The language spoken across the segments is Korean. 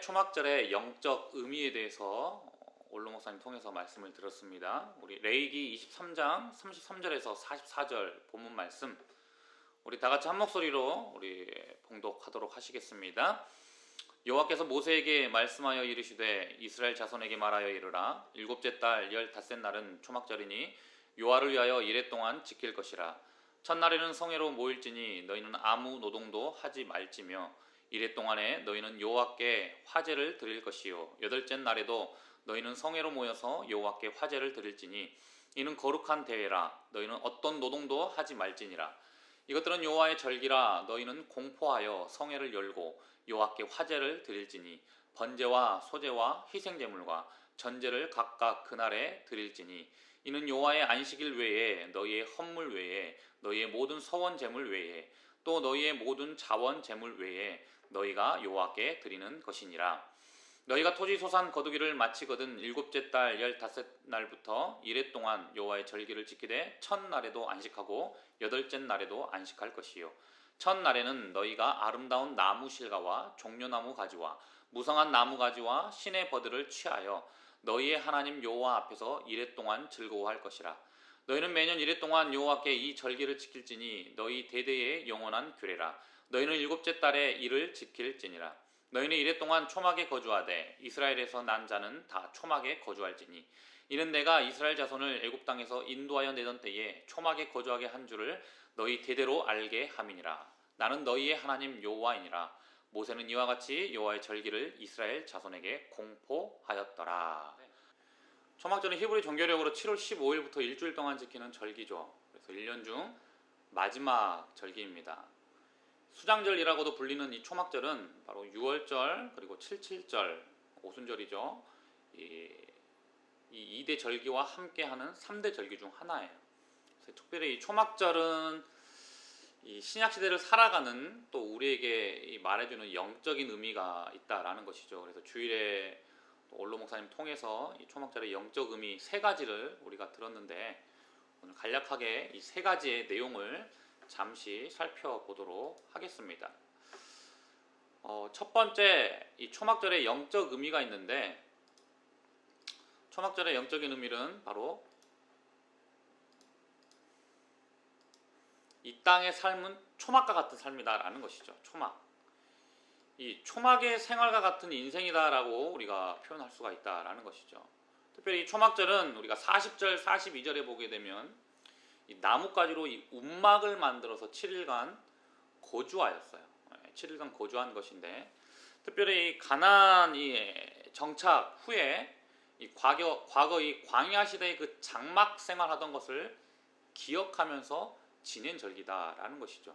초막절의 영적 의미에 대해서 올로 목사님 통해서 말씀을 들었습니다. 우리 레위기 23장 33절에서 44절 본문 말씀 우리 다 같이 한 목소리로 우리 봉독하도록 하시겠습니다. 여호와께서 모세에게 말씀하여 이르시되 이스라엘 자손에게 말하여 이르라. 일곱째 달 15째 날은 초막절이니 여호와를 위하여 이레 동안 지킬 것이라. 첫날에는 성회로 모일지니 너희는 아무 노동도 하지 말지며 이레 동안에 너희는 여호와께 화제를 드릴 것이요 여덟째 날에도 너희는 성회로 모여서 여호와께 화제를 드릴지니 이는 거룩한 대회라. 너희는 어떤 노동도 하지 말지니라. 이것들은 여호와의 절기라. 너희는 공포하여 성회를 열고 여호와께 화제를 드릴지니 번제와 소제와 희생제물과 전제를 각각 그날에 드릴지니 이는 여호와의 안식일 외에 너희의 헌물 외에 너희의 모든 서원 제물 외에 또 너희의 모든 자원 제물 외에 너희가 여호와께 드리는 것이니라. 너희가 토지 소산 거두기를 마치거든 일곱째 달 15날부터 이레 동안 여호와의 절기를 지키되 첫날에도 안식하고 여덟째 날에도 안식할 것이요 첫날에는 너희가 아름다운 나무 실과와 종려나무 가지와 무성한 나무 가지와 신의 버들을 취하여 너희의 하나님 여호와 앞에서 이레 동안 즐거워할 것이라. 너희는 매년 이레 동안 여호와께 이 절기를 지킬지니 너희 대대의 영원한 규례라. 너희는 일곱째 달에 이를 지킬지니라. 너희는 이레 동안 초막에 거주하되 이스라엘에서 난 자는 다 초막에 거주할지니 이는 내가 이스라엘 자손을 애굽 땅에서 인도하여 내던 때에 초막에 거주하게 한 줄을 너희 대대로 알게 함이니라. 나는 너희의 하나님 여호와이니라. 모세는 이와 같이 여호와의 절기를 이스라엘 자손에게 공포하였더라. 초막절은 히브리 종교력으로 7월 15일부터 일주일 동안 지키는 절기죠. 그래서 1년 중 마지막 절기입니다. 수장절이라고도 불리는 이 초막절은 바로 유월절 그리고 칠칠절 오순절이죠. 이 2대 절기와 함께하는 3대 절기 중 하나예요. 그래서 특별히 이 초막절은 이 신약시대를 살아가는 또 우리에게 말해주는 영적인 의미가 있다라는 것이죠. 그래서 주일에 올로 목사님 통해서 이 초막절의 영적 의미 3가지를 우리가 들었는데 오늘 간략하게 이 3가지의 내용을 잠시 살펴보도록 하겠습니다. 첫 번째, 이 초막절의 영적 의미가 있는데 초막절의 영적인 의미는 바로 이 땅의 삶은 초막과 같은 삶이다라는 것이죠. 초막. 이 초막의 생활과 같은 인생이다라고 우리가 표현할 수가 있다라는 것이죠. 특별히 이 초막절은 우리가 40절, 42절에 보게 되면 이 나뭇가지로 이 움막을 만들어서 7일간 거주하였어요. 7일간 거주한 것인데 특별히 가나안 정착 후에 이 과거 이 광야 시대의 그 장막 생활하던 것을 기억하면서 지낸 절기다라는 것이죠.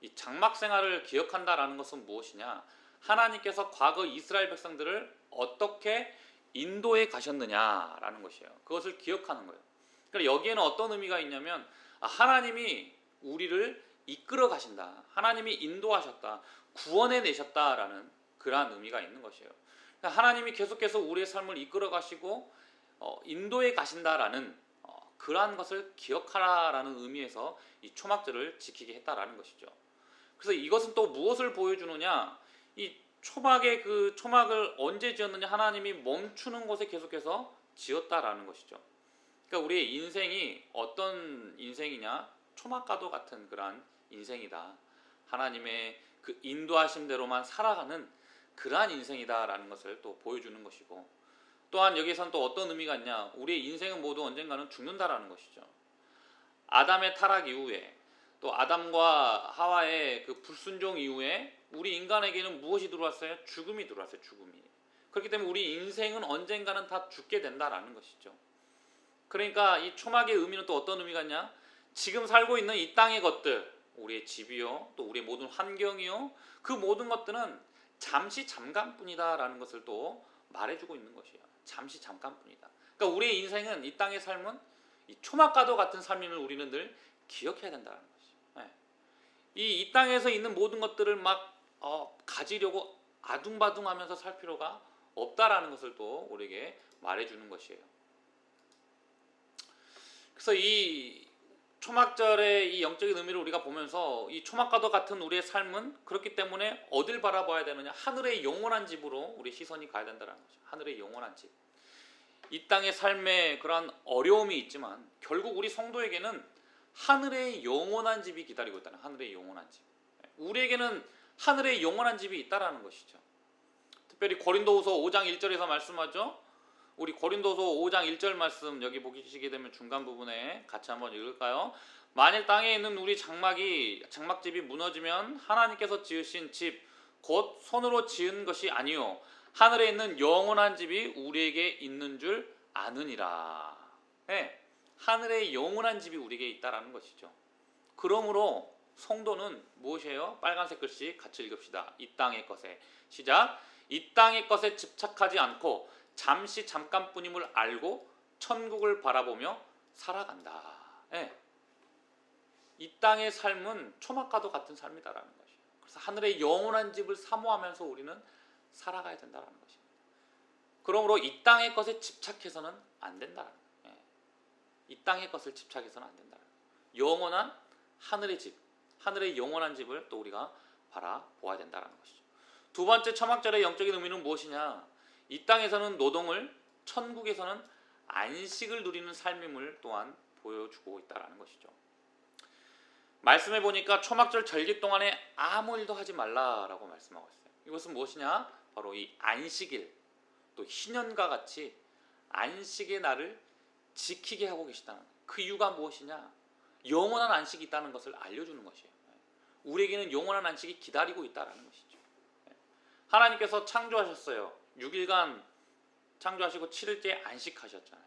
이 장막 생활을 기억한다라는 것은 무엇이냐? 하나님께서 과거 이스라엘 백성들을 어떻게 인도해 가셨느냐라는 것이에요. 그것을 기억하는 거예요. 그러니까 여기에는 어떤 의미가 있냐면 하나님이 우리를 이끌어 가신다. 하나님이 인도하셨다. 구원해 내셨다라는 그러한 의미가 있는 것이에요. 그러니까 하나님이 계속해서 우리의 삶을 이끌어 가시고 인도해 가신다라는 그러한 것을 기억하라라는 의미에서 이 초막절을 지키게 했다라는 것이죠. 그래서 이것은 또 무엇을 보여주느냐? 이 초막을 언제 지었느냐? 하나님이 멈추는 곳에 계속해서 지었다라는 것이죠. 그러니까 우리의 인생이 어떤 인생이냐? 초막과도 같은 그러한 인생이다. 하나님의 그 인도하심대로만 살아가는 그러한 인생이다라는 것을 또 보여주는 것이고 또한 여기에서는 또 어떤 의미가 있냐? 우리의 인생은 모두 언젠가는 죽는다라는 것이죠. 아담의 타락 이후에 또 아담과 하와의 그 불순종 이후에 우리 인간에게는 무엇이 들어왔어요? 죽음이 들어왔어요. 죽음이. 그렇기 때문에 우리 인생은 언젠가는 다 죽게 된다라는 것이죠. 그러니까 이 초막의 의미는 또 어떤 의미가 있냐? 지금 살고 있는 이 땅의 것들, 우리의 집이요, 또 우리의 모든 환경이요, 그 모든 것들은 잠시 잠깐뿐이다라는 것을 또 말해주고 있는 것이에요. 잠시 잠깐뿐이다. 그러니까 우리의 인생은 이 땅의 삶은 이 초막과도 같은 삶임을 우리는 늘 기억해야 된다는 것이죠. 이 땅에서 있는 모든 것들을 막 가지려고 아둥바둥하면서 살 필요가 없다라는 것을 또 우리에게 말해주는 것이에요. 그래서 이 초막절의 이 영적인 의미를 우리가 보면서 이 초막과도 같은 우리의 삶은 그렇기 때문에 어딜 바라봐야 되느냐? 하늘의 영원한 집으로 우리 시선이 가야 된다는 거죠. 하늘의 영원한 집. 이 땅의 삶에 그러한 어려움이 있지만 결국 우리 성도에게는 하늘의 영원한 집이 기다리고 있다는, 하늘의 영원한 집. 우리에게는 하늘의 영원한 집이 있다라는 것이죠. 특별히 고린도후서 5장 1절에서 말씀하죠. 우리 고린도서 5장 1절 말씀 여기 보시게 되면 중간 부분에 같이 한번 읽을까요? 만일 땅에 있는 우리 장막집이 무너지면 하나님께서 지으신 집 곧 손으로 지은 것이 아니요 하늘에 있는 영원한 집이 우리에게 있는 줄 아느니라. 네, 하늘의 영원한 집이 우리에게 있다라는 것이죠. 그러므로 성도는 무엇이에요? 빨간색 글씨 같이 읽읍시다. 이 땅의 것에. 시작. 이 땅의 것에 집착하지 않고 잠시 잠깐뿐임을 알고 천국을 바라보며 살아간다. 네. 이 땅의 삶은 초막과도 같은 삶이다라는 것이에요. 그래서 하늘의 영원한 집을 사모하면서 우리는 살아가야 된다는 것입니다. 그러므로 이 땅의 것에 집착해서는 안 된다는 거예요. 이 땅의 것을 집착해서는 안 된다는 거예요. 영원한 하늘의 집, 하늘의 영원한 집을 또 우리가 바라보아야 된다는 것이죠. 두 번째 초막절의 영적인 의미는 무엇이냐? 이 땅에서는 노동을, 천국에서는 안식을 누리는 삶임을 또한 보여주고 있다는 것이죠. 말씀해 보니까 초막절 절기 동안에 아무 일도 하지 말라라고 말씀하고 있어요. 이것은 무엇이냐? 바로 이 안식일, 또 희년과 같이 안식의 날을 지키게 하고 계시다는 거예요. 그 이유가 무엇이냐? 영원한 안식이 있다는 것을 알려주는 것이에요. 우리에게는 영원한 안식이 기다리고 있다는 것이죠. 하나님께서 창조하셨어요. 6일간 창조하시고 7일째 안식하셨잖아요.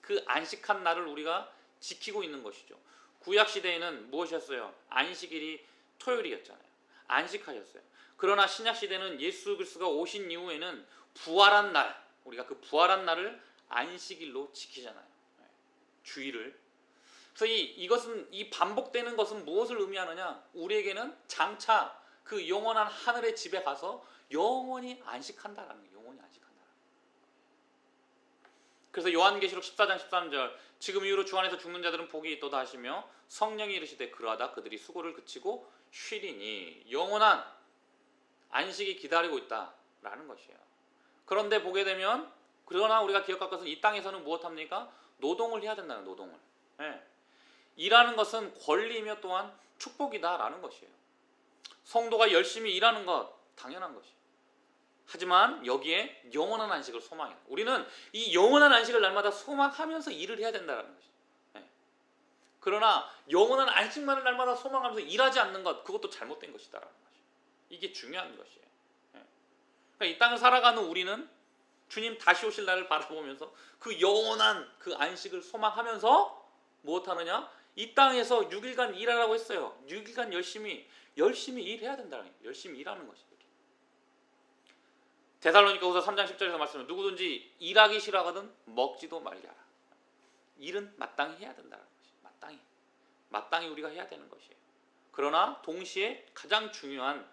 그 안식한 날을 우리가 지키고 있는 것이죠. 구약시대에는 무엇이었어요? 안식일이 토요일이었잖아요. 안식하셨어요. 그러나 신약시대는 예수 그리스도가 오신 이후에는 부활한 날, 우리가 그 부활한 날을 안식일로 지키잖아요. 주일을. 그래서 이 반복되는 것은 무엇을 의미하느냐? 우리에게는 장차 그 영원한 하늘의 집에 가서 영원히 안식한다라는 거예요. 영원히 안식한다. 그래서 요한계시록 14장 13절 지금 이후로 주 안에서 죽는 자들은 복이 있도다 하시며 성령이 이르시되 그러하다 그들이 수고를 그치고 쉬리니 영원한 안식이 기다리고 있다라는 것이에요. 그런데 보게 되면 그러나 우리가 기억할 것은 이 땅에서는 무엇합니까? 노동을 해야 된다는 노동을. 네. 일하는 것은 권리이며 또한 축복이다라는 것이에요. 성도가 열심히 일하는 것 당연한 것이에요. 하지만 여기에 영원한 안식을 소망해요. 우리는 이 영원한 안식을 날마다 소망하면서 일을 해야 된다는 것이죠. 네. 그러나 영원한 안식만을 날마다 소망하면서 일하지 않는 것, 그것도 잘못된 것이다라는 것이에요. 이게 중요한 것이에요. 네. 그러니까 이 땅을 살아가는 우리는 주님 다시 오실 날을 바라보면서 그 영원한 그 안식을 소망하면서 무엇하느냐? 이 땅에서 6일간 일하라고 했어요. 6일간 열심히 일해야 된다는 거예요. 열심히 일하는 것이죠. 데살로니가후서 3장 10절에서 말씀은 누구든지 일하기 싫어하거든 먹지도 말게 하라. 일은 마땅히 해야 된다는 것이 마땅히 우리가 해야 되는 것이에요. 그러나 동시에 가장 중요한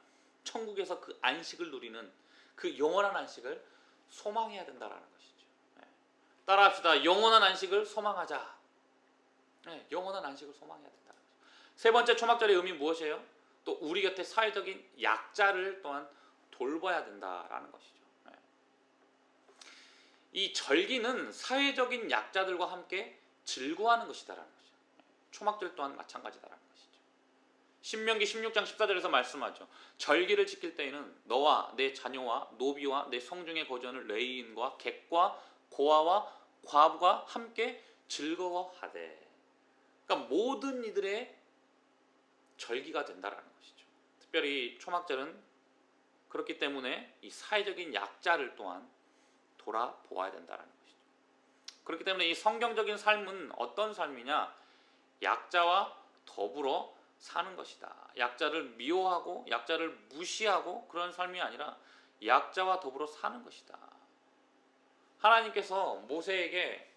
천국에서 그 안식을 누리는 그 영원한 안식을 소망해야 된다는 것이죠. 따라합시다. 영원한 안식을 소망하자. 영원한 안식을 소망해야 된다. 세 번째 초막절의 의미 무엇이에요? 또 우리 곁에 사회적인 약자를 또한 돌봐야 된다라는 것이죠. 이 절기는 사회적인 약자들과 함께 즐거워하는 것이다라는 거죠. 초막절 또한 마찬가지다라는 것이죠. 신명기 16장 14절에서 말씀하죠. 절기를 지킬 때에는 너와 내 자녀와 노비와 내 성중에 거주하는 레위인과 객과 고아와 과부가 함께 즐거워하되. 그러니까 모든 이들의 절기가 된다라는 것이죠. 특별히 초막절은 그렇기 때문에 이 사회적인 약자를 또한 돌아보아야 된다는 것이죠. 그렇기 때문에 이 성경적인 삶은 어떤 삶이냐? 약자와 더불어 사는 것이다. 약자를 미워하고 약자를 무시하고 그런 삶이 아니라 약자와 더불어 사는 것이다. 하나님께서 모세에게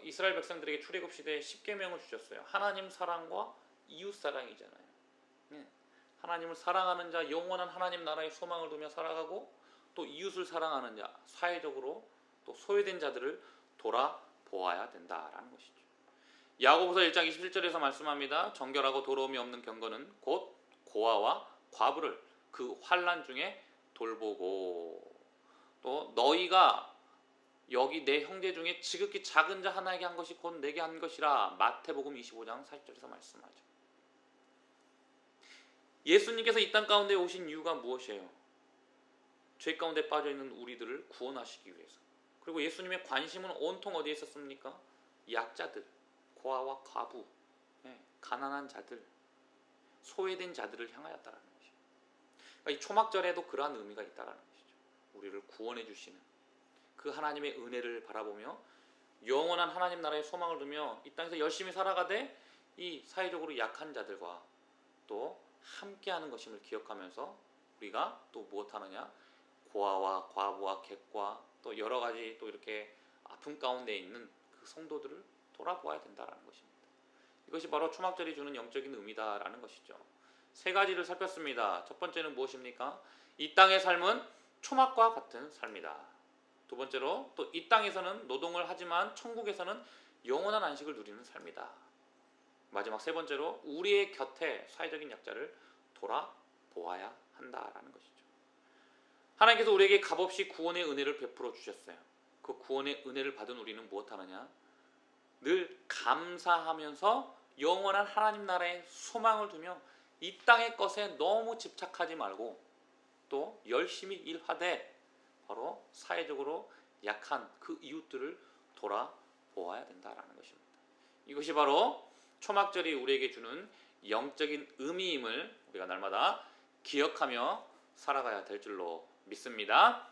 이스라엘 백성들에게 출애굽 시대에 10계명을 주셨어요. 하나님 사랑과 이웃 사랑이잖아요. 하나님을 사랑하는 자, 영원한 하나님 나라의 소망을 두며 살아가고 또 이웃을 사랑하는 자, 사회적으로 또 소외된 자들을 돌아보아야 된다라는 것이죠. 야고보서 1장 27절에서 말씀합니다. 정결하고 도로움이 없는 경건은 곧 고아와 과부를 그 환난 중에 돌보고, 또 너희가 여기 내 형제 중에 지극히 작은 자 하나에게 한 것이 곧 내게 한 것이라 마태복음 25장 40절에서 말씀하죠. 예수님께서 이 땅 가운데 오신 이유가 무엇이에요? 죄 가운데 빠져있는 우리들을 구원하시기 위해서. 그리고 예수님의 관심은 온통 어디에 있었습니까? 약자들, 고아와 과부, 가난한 자들, 소외된 자들을 향하였다라는 것이죠. 그러니까 이 초막절에도 그러한 의미가 있다라는 것이죠. 우리를 구원해 주시는 그 하나님의 은혜를 바라보며 영원한 하나님 나라의 소망을 두며 이 땅에서 열심히 살아가되 이 사회적으로 약한 자들과 또 함께하는 것임을 기억하면서 우리가 또 무엇하느냐? 고아와 과부와 객과 또 여러 가지 또 이렇게 아픔 가운데 있는 그 성도들을 돌아보아야 된다라는 것입니다. 이것이 바로 초막절이 주는 영적인 의미다라는 것이죠. 세 가지를 살폈습니다. 첫 번째는 무엇입니까? 이 땅의 삶은 초막과 같은 삶이다. 두 번째로 또 이 땅에서는 노동을 하지만 천국에서는 영원한 안식을 누리는 삶이다. 마지막 세 번째로 우리의 곁에 사회적인 약자를 돌아보아야 한다라는 것이죠. 하나님께서 우리에게 값없이 구원의 은혜를 베풀어 주셨어요. 그 구원의 은혜를 받은 우리는 무엇하느냐? 늘 감사하면서 영원한 하나님 나라의 소망을 두며 이 땅의 것에 너무 집착하지 말고 또 열심히 일하되 바로 사회적으로 약한 그 이웃들을 돌아보아야 된다라는 것입니다. 이것이 바로 초막절이 우리에게 주는 영적인 의미임을 우리가 날마다 기억하며 살아가야 될 줄로 믿습니다.